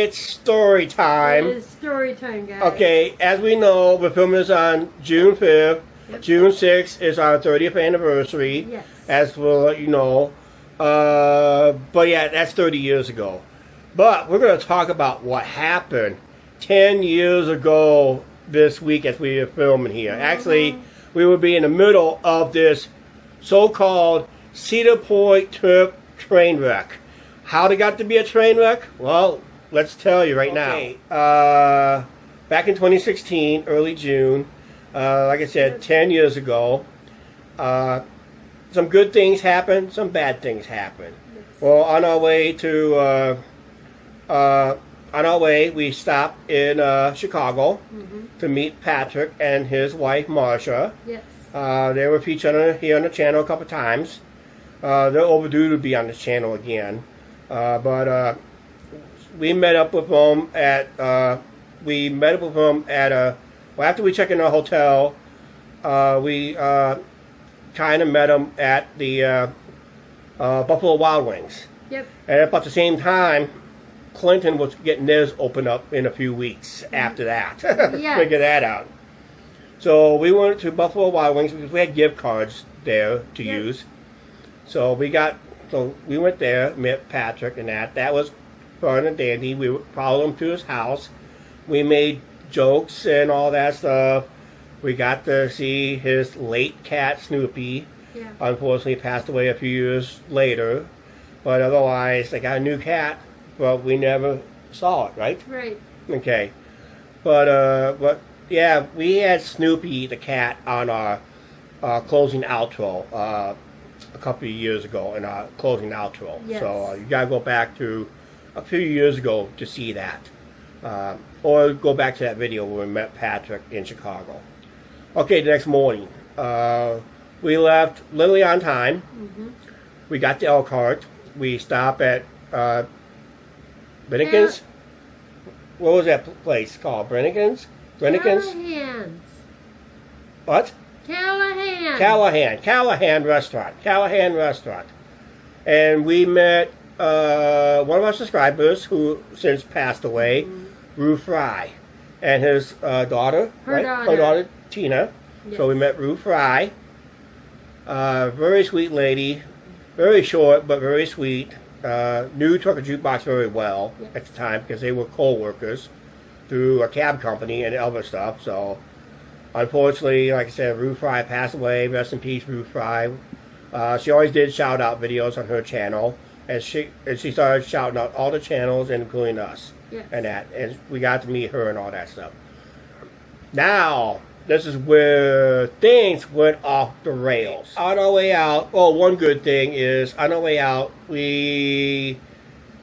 it's story time. It is story time, guys. Okay, as we know, we're filming this on June 5th. Yep. June 6th is our 30th anniversary. Yes. As we'll let you know. But yeah, that's 30 years ago. But we're going to talk about what happened 10 years ago this week as we were filming here. Actually, we will be in the middle of this so-called Cedar Point trip train wreck. How it got to be a train wreck? Well, let's tell you right now. Back in 2016, early June, like I said, 10 years ago, some good things happened, some bad things happened. Well, on our way we stopped in Chicago to meet Patrick and his wife Marcia. Yes. They were featured here on the channel a couple times. They're overdue to be on this channel again. But we met up with them at well, after we checked in our hotel, we kind of met them at the Buffalo Wild Wings. Yep. And about the same time, Clinton was getting theirs opened up in a few weeks after that. Yes. Figure that out. So we went to Buffalo Wild Wings because we had gift cards there to use. So we went there, met Patrick and that. That was fun and dandy. We followed him to his house. We made jokes and all that stuff. We got to see his late cat, Snoopy. Yeah. Unfortunately, passed away a few years later. But otherwise, they got a new cat, but we never saw it, right? Right. Okay. But yeah, we had Snoopy the cat on our closing outro a couple of years ago in our closing outro. Yes. So you gotta go back to a few years ago to see that. Or go back to that video where we met Patrick in Chicago. Okay, the next morning, we left literally on time. We got the Elkhart. We stopped at Brennigan's. What was that place called? Brennigan's? Callahan's. What? Callahan. Callahan Restaurant. And we met one of our subscribers who since passed away, Rue Fry, and his daughter, Her daughter Tina. Yes. So we met Rue Fry. Very sweet lady, very short but very sweet. Knew Trucker Jukebox very well at the time because they were co-workers through a cab company and other stuff. So unfortunately, like I said, Rue Fry passed away. Rest in peace, Rue Fry. She always did shout out videos on her channel, and she started shouting out all the channels, including us, and that. And we got to meet her and all that stuff. Now, this is where things went off the rails. On our way out, one good thing is on our way out, we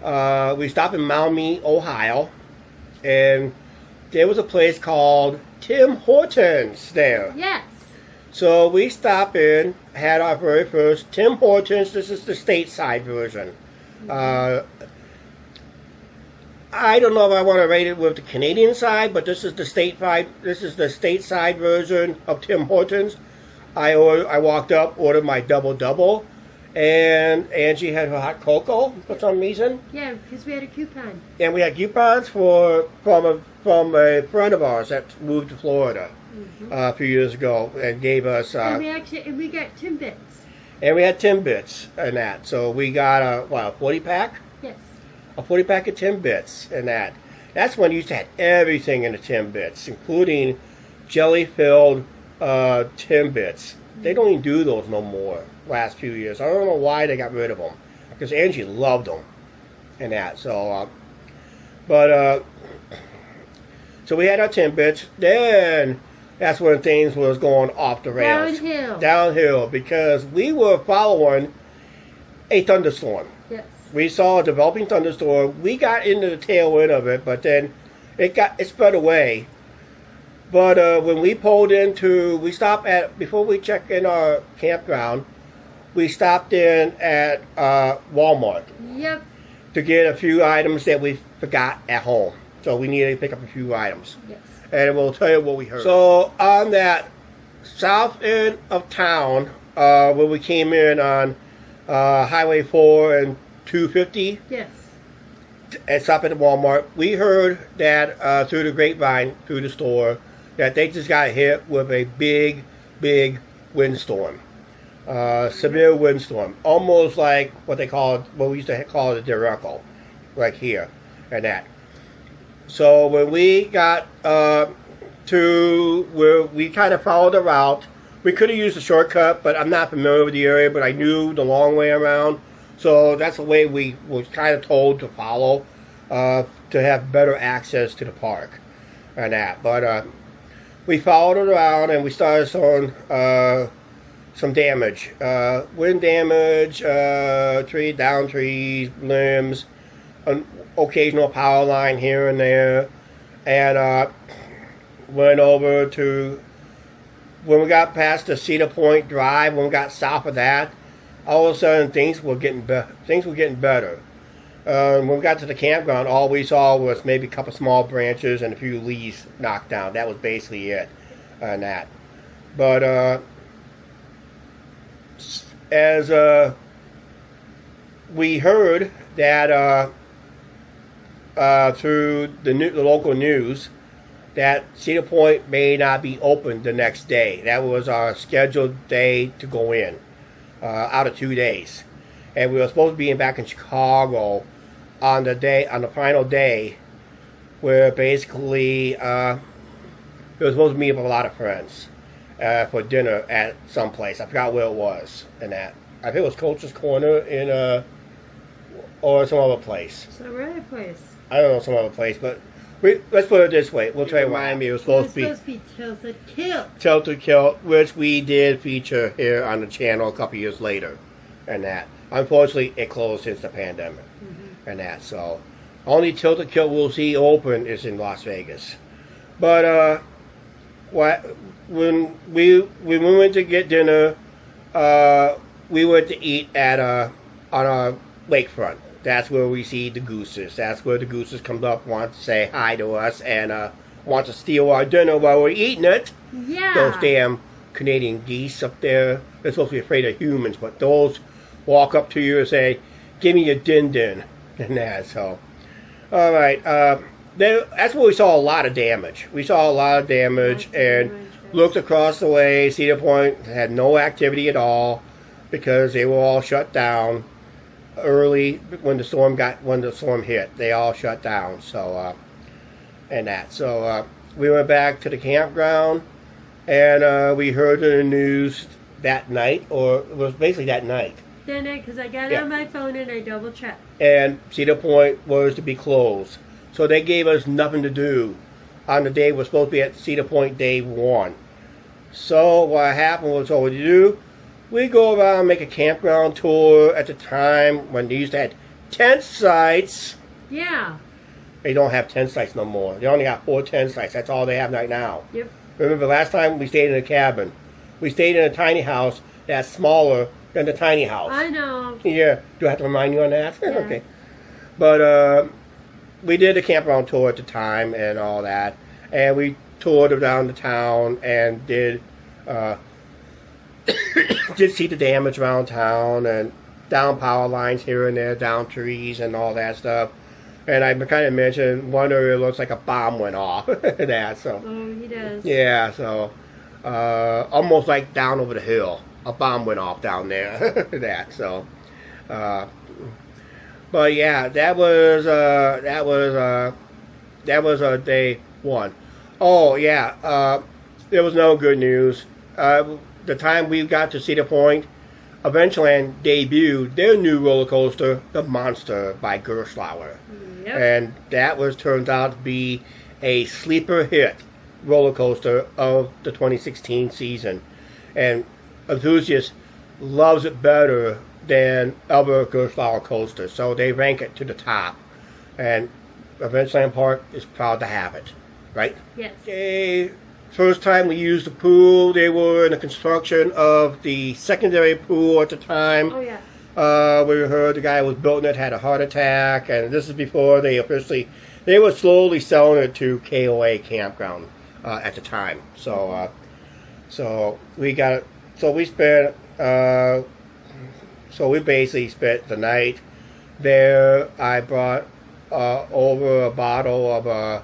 stopped in Maumee, Ohio, and there was a place called Tim Hortons there. Yes. So we stopped in, had our very first Tim Hortons. This is the stateside version. I don't know if I want to rate it with the Canadian side, but this is the stateside version of Tim Hortons. I walked up, ordered my double, and Angie had her hot cocoa for some reason. Yeah, because we had a coupon. And we had coupons from a friend of ours that moved to Florida a few years ago and gave us. And we got Timbits. And we had Timbits and that. So we got a 40-pack. Yes. A 40-pack of Timbits and that. That's when you used to have everything in the Timbits, including jelly-filled Timbits. They don't even do those no more last few years. I don't know why they got rid of them. Because Angie loved them and that. So, so we had our Timbits. Then that's when things was going off the rails. Downhill. Because we were following a thunderstorm. Yes. We saw a developing thunderstorm. We got into the tail end of it, but then it spread away. But when we pulled into, before we checked in our campground, we stopped in at Walmart. Yep. To get a few items that we forgot at home. So we needed to pick up a few items. Yes. And we'll tell you what we heard. So on that south end of town, where we came in on Highway 4 and 250. Yes. and stop at the Walmart. We heard that through the grapevine, through the store, that they just got hit with a big, big windstorm. Severe windstorm. Almost like what we used to call it a derecho, like here and that. So when we got to where we kind of followed the route, we could have used a shortcut, but I'm not familiar with the area, but I knew the long way around. So that's the way we were kind of told to follow to have better access to the park and that. But we followed it around and we started showing some damage. Wind damage, down trees, limbs, an occasional power line here and there. And went over to, when we got past the Cedar Point Drive, when we got south of that, all of a sudden things were getting better. When we got to the campground, all we saw was maybe a couple small branches and a few leaves knocked down. That was basically it on that. But as we heard that through the local news, that Cedar Point may not be open the next day. That was our scheduled day to go in, out of 2 days. And we were supposed to be back in Chicago on the final day, where basically we were supposed to meet with a lot of friends for dinner at some place. I forgot where it was. And that, I think it was Coach's Corner in or some other place. Some other place. I don't know, some other place, but let's put it this way. We'll try to remind me. It was supposed to be Tilted Kilt. Tilted Kilt, which we did feature here on the channel a couple years later, and that. Unfortunately, it closed since the pandemic, and that. So, only Tilted Kilt we'll see open is in Las Vegas. But when we went to get dinner, we went to eat at on a lakefront. That's where we see the gooses. That's where the gooses come up, want to say hi to us, and want to steal our dinner while we're eating it. Yeah. Those damn Canadian geese up there. They're supposed to be afraid of humans, but those walk up to you and say, "Give me your din-din." And that, so. All right. That's where we saw a lot of damage. We saw a lot of damage and looked across the way. Cedar Point had no activity at all because they were all shut down. Early when the storm hit, they all shut down. So and that. So we went back to the campground, and we heard in the news that night, or it was basically that night. That night, because I got it on my phone and I double checked. And Cedar Point was to be closed, so they gave us nothing to do on the day we're supposed to be at Cedar Point day 1. So what happened was, what we do? We go around, make a campground tour. At the time when they used to have tent sites. Yeah. They don't have tent sites no more. They only got 4 tent sites. That's all they have right now. Yep. Remember last time we stayed in a cabin. We stayed in a tiny house that's smaller than the tiny house. I know. Yeah. Do I have to remind you on that? Yeah. Okay. But we did a campground tour at the time and all that. And we toured around the town and did see the damage around town and down power lines here and there, down trees and all that stuff. And I kind of mentioned one area looks like a bomb went off. That, so. Oh, he does. Yeah, so almost like down over the hill, a bomb went off down there. That, so. But yeah, that was day 1. Oh yeah, there was no good news. The time we got to Cedar Point, Adventureland debuted their new roller coaster, the Monster by Gerstlauer. Yep. And that turns out to be a sleeper hit roller coaster of the 2016 season. And enthusiasts loves it better than other Gerstlauer coasters, so they rank it to the top. And Adventureland Park is proud to have it, right? Yes. First time we used the pool, they were in the construction of the secondary pool at the time. Oh, yeah. We heard the guy who was building it had a heart attack, and this is before they were slowly selling it to KOA Campground at the time. So we got it. So we basically spent the night there. I brought over a bottle of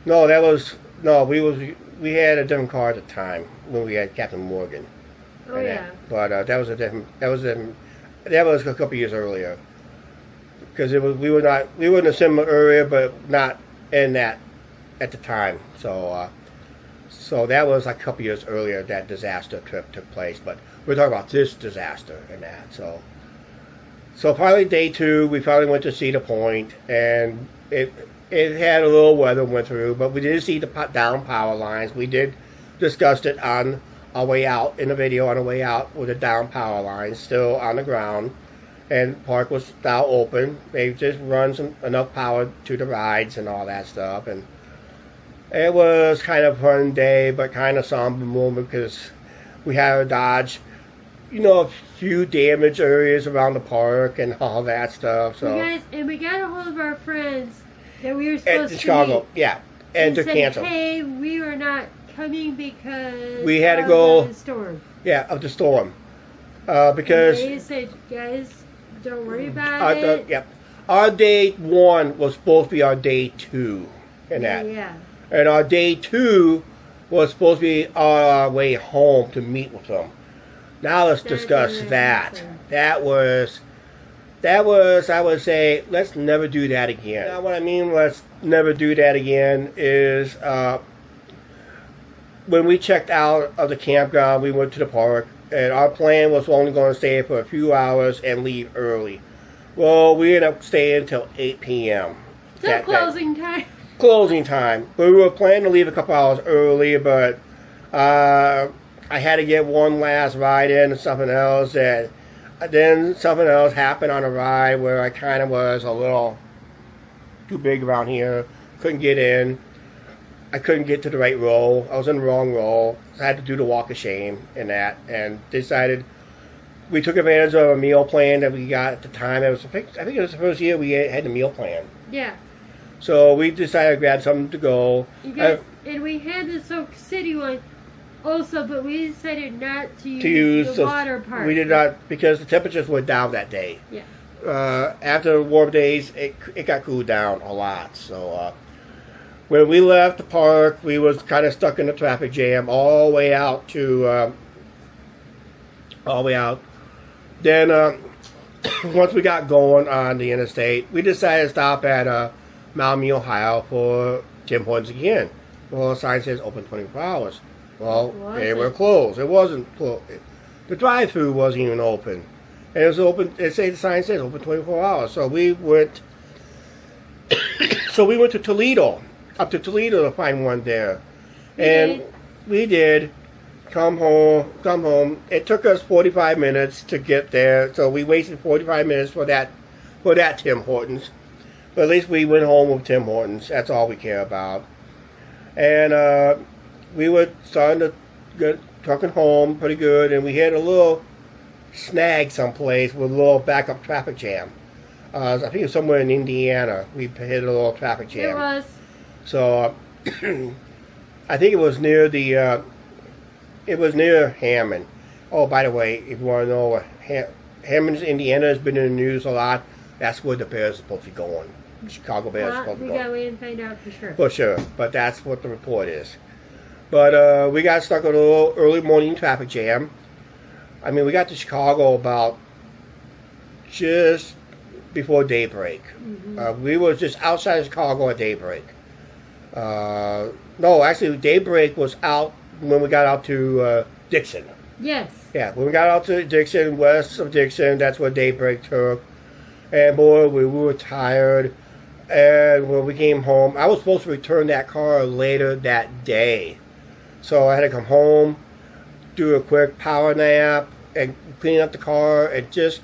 no, we had a different car at the time when we had Captain Morgan. Oh yeah. But that was a couple years earlier, because we were in a similar area, but not in that at the time. So that was like a couple years earlier that disaster trip took place. But we're talking about this disaster and that. So finally, day 2, we finally went to Cedar Point, and it had a little weather went through, but we did see the down power lines. We did discuss it on our way out in the video. On the way out, with the down power lines still on the ground, and the park was now open. They just run enough power to the rides and all that stuff, and it was kind of a fun day, but kind of somber moment because we had to dodge, a few damage areas around the park and all that stuff. So we got a hold of our friends that we were supposed to Chicago, meet. yeah, and to said, cancel. Hey, we are not coming because we had to go of the storm. Yeah, of the storm, because they said, guys, don't worry about it. Yeah, our day 1 was supposed to be our day 2, and that. Yeah. And our day 2 was supposed to be our way home to meet with them. Now let's discuss that. That was, I would say, let's never do that again. Now what I mean, let's never do that again is, when we checked out of the campground, we went to the park, and our plan was only going to stay for a few hours and leave early. Well, we ended up staying until 8 p.m. Till closing time. Closing time. But we were planning to leave a couple hours early, but I had to get one last ride in and something else. And then something else happened on a ride where I kind of was a little too big around here. Couldn't get in. I couldn't get to the right row. I was in the wrong row. I had to do the walk of shame and that. And decided we took advantage of a meal plan that we got at the time. I think it was the first year we had the meal plan. Yeah. So we decided to grab something to go. You guys, and we had the Soak City one also, but we decided not to use the water park. We did not, because the temperatures were down that day. Yeah. After the warm days, it got cooled down a lot. So when we left the park, we was kind of stuck in the traffic jam all the way out to Then once we got going on the interstate, we decided to stop at Maumee, Ohio for Tim Hortons again. Well, the sign says open 24 hours. Well, they were closed. It wasn't closed. The drive-thru wasn't even open. And it was open. The sign says open 24 hours. So we went. So we went to Toledo, up to Toledo to find one there, and we did. Come home. It took us 45 minutes to get there, so we wasted 45 minutes for that Tim Hortons. But at least we went home with Tim Hortons. That's all we care about. And we were starting to get trucking home pretty good, and we hit a little snag someplace with a little backup traffic jam. I think it was somewhere in Indiana. We hit a little traffic jam. It was. So I think it was near the. It was near Hammond. Oh, by the way, if you want to know, Hammond, Indiana has been in the news a lot. That's where the Bears are supposed to be going. The Chicago Bears are supposed to be going. We got to wait and find out for sure. For sure, but that's what the report is. But we got stuck with a little early morning traffic jam. I mean, we got to Chicago about just before daybreak. Mm-hmm. We were just outside of Chicago at daybreak. No, actually, daybreak was out when we got out to Dixon. Yes. Yeah, when we got out to Dixon, west of Dixon, that's where daybreak took. And boy, we were tired. And when we came home, I was supposed to return that car later that day. So I had to come home, do a quick power nap, and clean up the car, and just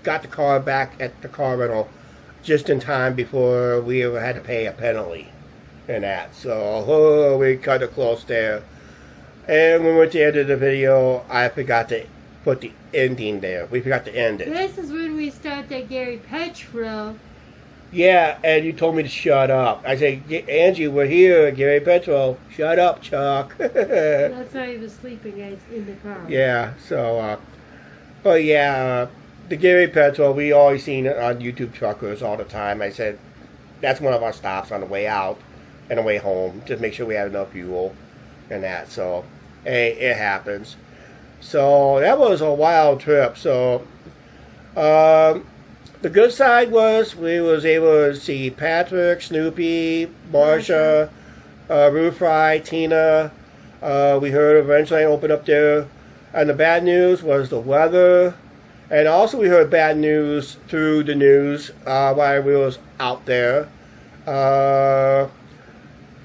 got the car back at the car rental just in time before we ever had to pay a penalty and that. So we cut it close there. And when we went to the end of the video, I forgot to put the ending there. We forgot to end it. This is when we stopped at Gary Petrol. Yeah, and you told me to shut up. I said, Angie, we're here at Gary Petrol. Shut up, Chuck. That's why he was sleeping, guys, in the car. Yeah, so, but yeah, the Gary Petrol, we always seen it on YouTube Truckers all the time. I said, that's one of our stops on the way out and the way home. Just make sure we have enough fuel and that. So, hey, it happens. So that was a wild trip. So, the good side was we was able to see Patrick, Snoopy, Marsha, Ruth Fry, Tina. We heard eventually open up there. And the bad news was the weather. And also we heard bad news through the news while we was out there.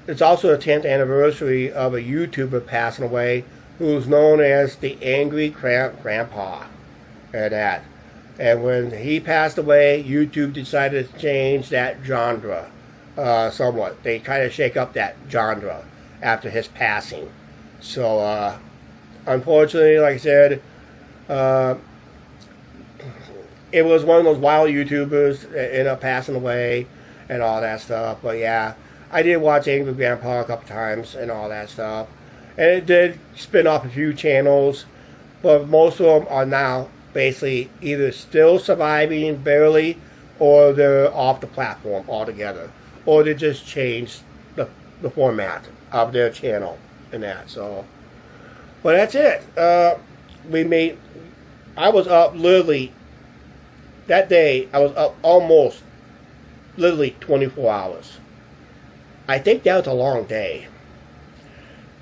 It's also the 10th anniversary of a YouTuber passing away who's known as the Angry Grandpa. And that. And when he passed away, YouTube decided to change that genre somewhat. They kind of shake up that genre after his passing. So, unfortunately, like I said, it was one of those wild YouTubers that ended up passing away and all that stuff. But yeah, I did watch Angry Grandpa a couple times and all that stuff. And it did spin off a few channels, but most of them are now basically either still surviving barely, or they're off the platform altogether, or they just changed the format of their channel and that. So, well, that's it. I was up literally that day. I was up almost literally 24 hours. I think that was a long day.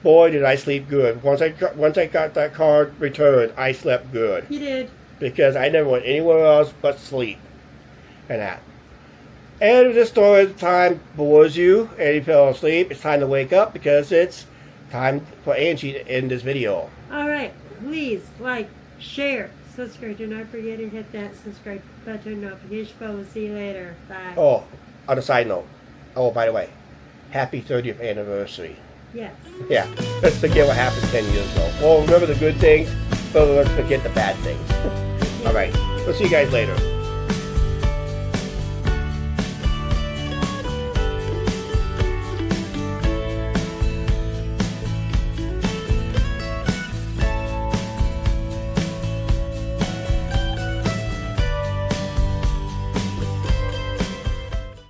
Boy, did I sleep good. Once I got that car returned, I slept good. You did. Because I never went anywhere else but sleep. And that. And if this story at the time bores you and you fell asleep, it's time to wake up because it's time for Angie to end this video. Alright, please like, share, subscribe. Do not forget to hit that subscribe button, notification bell. We'll see you later. Bye. Oh, on a side note. Oh, by the way, happy 30th anniversary. Yes. Yeah, let's forget what happened 10 years ago. Well, remember the good things, but let's forget the bad things. All right, we'll see you guys later.